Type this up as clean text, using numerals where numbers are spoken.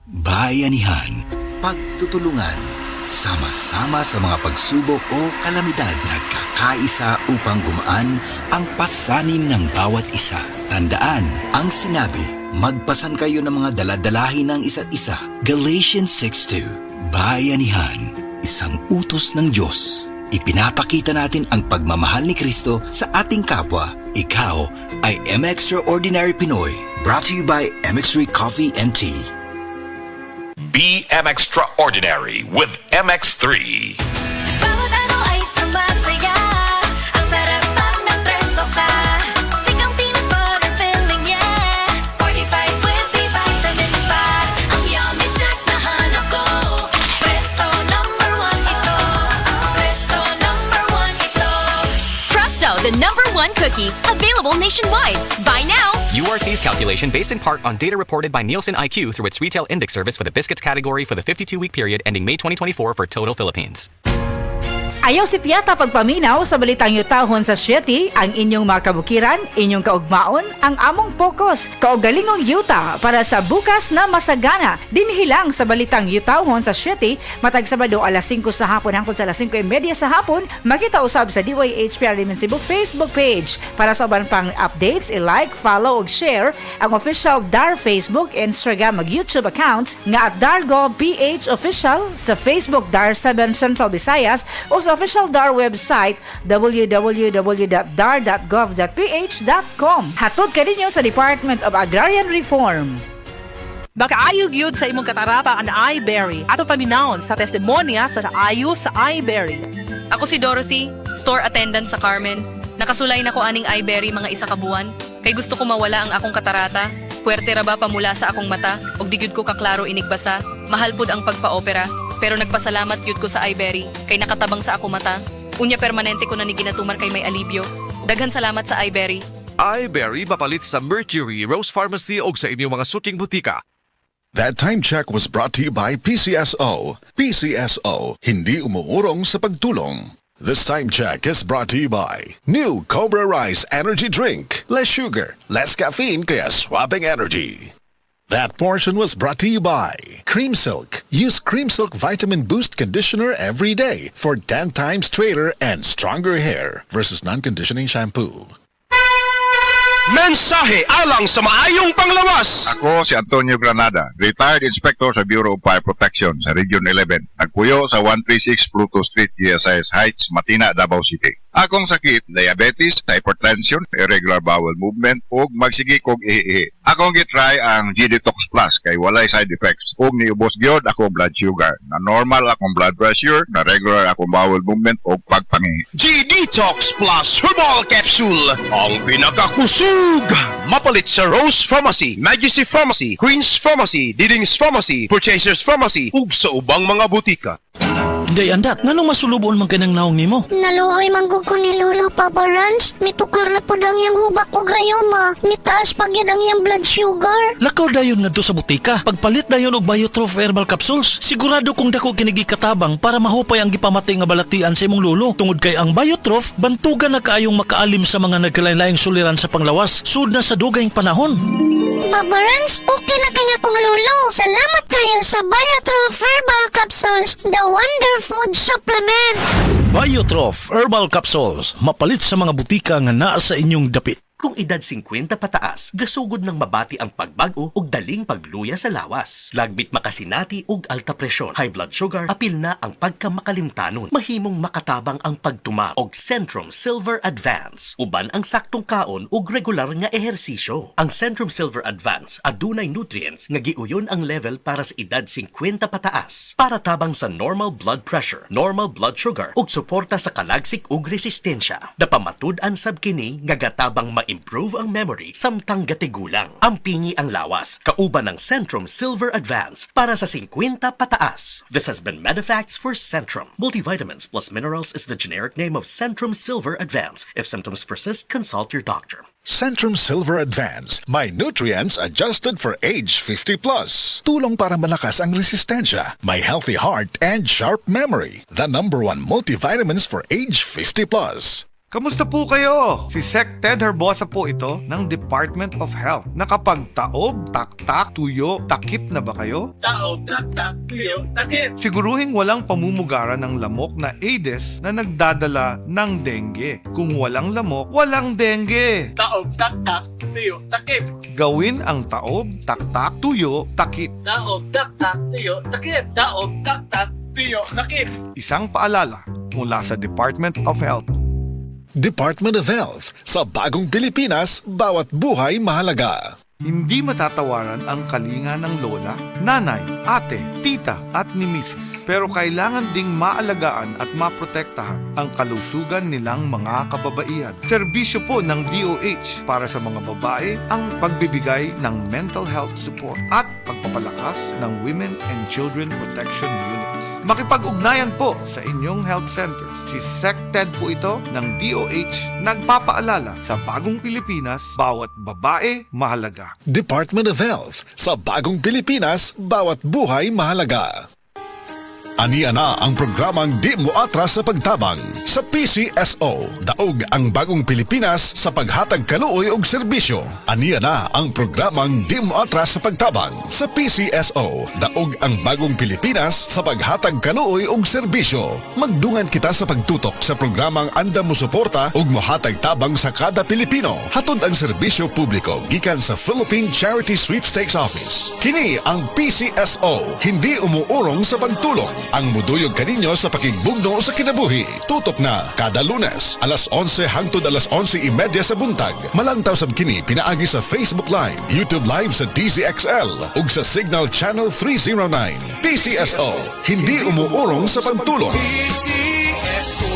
bayanihan, pagtutulungan, sama-sama sa mga pagsubok o kalamidad, nagkakaisa upang gumaan ang pasanin ng bawat isa. Tandaan ang sinabi, magpasan kayo ng mga daladalahin ng isa't isa. Galatians 6:2. Bayanihan, isang utos ng Diyos. Ipinapakita natin ang pagmamahal ni Kristo sa ating kapwa. Ikaw ay M Extraordinary Pinoy. Brought to you by MX3 Coffee and Tea. Be M Extraordinary with MX3. Bawat araw ay sumasaya. Ang sarap pag nag-Presto ka. Tikang peanut butter filling, yeah. 45 with B vitamins pa. Ang yummy snack na hanap ko. Presto #1 ito. Presto #1 ito. Presto, the #1 cookie. Available nationwide. Buy now. URC's calculation based in part on data reported by Nielsen IQ through its retail index service for the biscuits category for the 52-week period ending May 2024 for total Philippines. Ayaw si Piata pagpaminaw sa balitang yutahon sa Sieti, ang inyong mga kabukiran, inyong kaugmaon, ang among focus, kaugalingong yuta para sa bukas na masagana. Dinhilang sa balitang yutahon sa Sieti, matag Sabado alas 5 sa hapon hangtod sa alas 5:30 sa hapon, makita usab sa DYHPR Limen Cebu Facebook page. Para sa uban pang updates, i-like, follow ug share ang official DAR Facebook, Instagram ug YouTube accounts nga at Dargo PH Official sa Facebook DAR 7 Central Visayas o sa official DAR website www.dar.gov.ph.com. Hatod ka ninyo sa Department of Agrarian Reform. Makaayog yun sa imong katarapa ang iBerry. Ato paminahon sa testimonya sa naayo sa iBerry. Ako si Dorothy, store attendant sa Carmen. Nakasulay na ko aning iBerry mga isa ka buwan. Kay gusto ko mawala ang akong katarata. Puwerte ra ba pamula sa akong mata og digud ko kaklaro inigbasa. Mahal pud ang pagpa-opera. Pero nagpasalamat yun ko sa iBerry kay nakatabang sa ako mata. Unya permanente ko na ni ginatuman kay may alibyo. Daghan salamat sa iBerry. iBerry mapalit sa Mercury, Rose Pharmacy o sa inyong mga suking butika. That time check was brought to you by PCSO. PCSO, hindi umuurong sa pagtulong. This time check is brought to you by New Cobra Rice Energy Drink. Less sugar, less caffeine, kaya swapping energy. That portion was brought to you by Cream Silk. Use Cream Silk Vitamin Boost Conditioner every day for 10 times straighter and stronger hair versus non-conditioning shampoo. Mensahe alang sa maayong panglawas. Ako si Antonio Granada, retired inspector sa Bureau of Fire Protection sa Region 11. Nagpuyo sa 136 Pluto Street, GSIS Heights, Matina, Davao City. Akong sakit, diabetes, hypertension, irregular bowel movement, ug magsigi kog ihi. Akong gitry ang G-Detox Plus kay walay side effects. Ug niubos gyud akong blood sugar. Na normal akong blood pressure, na regular akong bowel movement ug pagpangihi. G-Detox Plus Herbal Capsule. Ang pinakakusog. Mapalit sa Rose Pharmacy, Majesty Pharmacy, Queen's Pharmacy, Diding's Pharmacy, Purchasers Pharmacy, ug sa ubang mga butika. Day andak, nganong masulubon man kanang naong nimo? Naluoy manggug ko ni Lolo Papa Rans. Mitukar na po ang iyang hubak ko gayoma. Mitaas pag yan ang iyang blood sugar. Lakaw dayon nga sa butika. Pagpalit dayon og Biotrof Herbal Capsules. Sigurado kung dako kinigi katabang para mahupay ang gipamatay nga balatian sa imong lolo. Tungod kay ang Biotrof, bantugan na kaayong makaalim sa mga nagkalain-laing suliran sa panglawas. Sud na sa dugayng panahon. Papa Rans, okay na kaya kong lolo. Salamat kayo sa Biotrof Herbal Capsules, the wonder food supplement. Biotrof Herbal Capsules, mapalit sa mga butika nga naa sa inyong dapit. Kung edad 50 pataas, gasugod ng mabati ang pagbago ug daling pagluya sa lawas. Lagbit makasinati ug alta presyon, high blood sugar, apil na ang pagkamakalimtanon. Mahimong makatabang ang pagtuma og Centrum Silver Advance. Uban ang saktong kaon ug regular nga ehersisyo. Ang Centrum Silver Advance adunay nutrients nga giuyon ang level para sa edad 50 pataas. Para tabang sa normal blood pressure, normal blood sugar ug suporta sa kalagsik ug resistensya. Napamatud-an sab kini nga gatabang improve ang memory samtang gatigulang. Ampingi ang lawas, kauban ng Centrum Silver Advance para sa 50 pataas. This has been Medifacts for Centrum. Multivitamins plus minerals is the generic name of Centrum Silver Advance. If symptoms persist, consult your doctor. Centrum Silver Advance, may nutrients adjusted for age 50 plus. Tulong para malakas ang resistensya, may healthy heart and sharp memory. The #1 multivitamins for age 50 plus. Kamusta po kayo? Si Sec Ted Herbosa po ito ng Department of Health. Nakapagtaob, taktak, tuyo, takip na ba kayo? Taob, taktak, tuyo, takip. Siguruhing walang pamumugaran ng lamok na Aedes na nagdadala ng dengue. Kung walang lamok, walang dengue. Taob, taktak, tuyo, takip. Gawin ang taob, taktak, tuyo, takip. Taob, taktak, tuyo, takip. Taob, taktak, tuyo, takip. Isang paalala mula sa Department of Health. Department of Health. Sa bagong Pilipinas, bawat buhay mahalaga. Hindi matatawaran ang kalinga ng lola, nanay, ate, tita at ni misis. Pero kailangan ding maalagaan at maprotektahan ang kalusugan nilang mga kababaihan. Serbisyo po ng DOH para sa mga babae ang pagbibigay ng mental health support at pagpapalakas ng Women and Children Protection Units. Makipag-ugnayan po sa inyong health centers. Si Sec Ted po ito ng DOH nagpapaalala sa bagong Pilipinas, bawat babae mahalaga. Department of Health. Sa bagong Pilipinas, bawat buhay mahalaga. Aniya na ang programang Di Mo Atras sa Pagtabang sa PCSO. Daog ang bagong Pilipinas sa paghatag kaluoy og serbisyo. Aniya na ang programang Di Mo Atras sa Pagtabang sa PCSO. Daog ang bagong Pilipinas sa paghatag kaluoy og serbisyo. Magdungan kita sa pagtutok sa programang andam mo suporta ug mohatag tabang sa kada Pilipino. Hatod ang serbisyo publiko gikan sa Philippine Charity Sweepstakes Office. Kini ang PCSO, hindi umuurong sa pagtulong. Ang muduyog kaninyo sa pakigbugno sa kinabuhi. Tutok na kada Lunes, alas 11 hangtod alas 11:30 sa buntag. Malantaw sab kini pinaagi sa Facebook Live, YouTube Live sa DZXL ug sa Signal Channel 309. PCSO, hindi umuurong sa pagtulong. PCSO.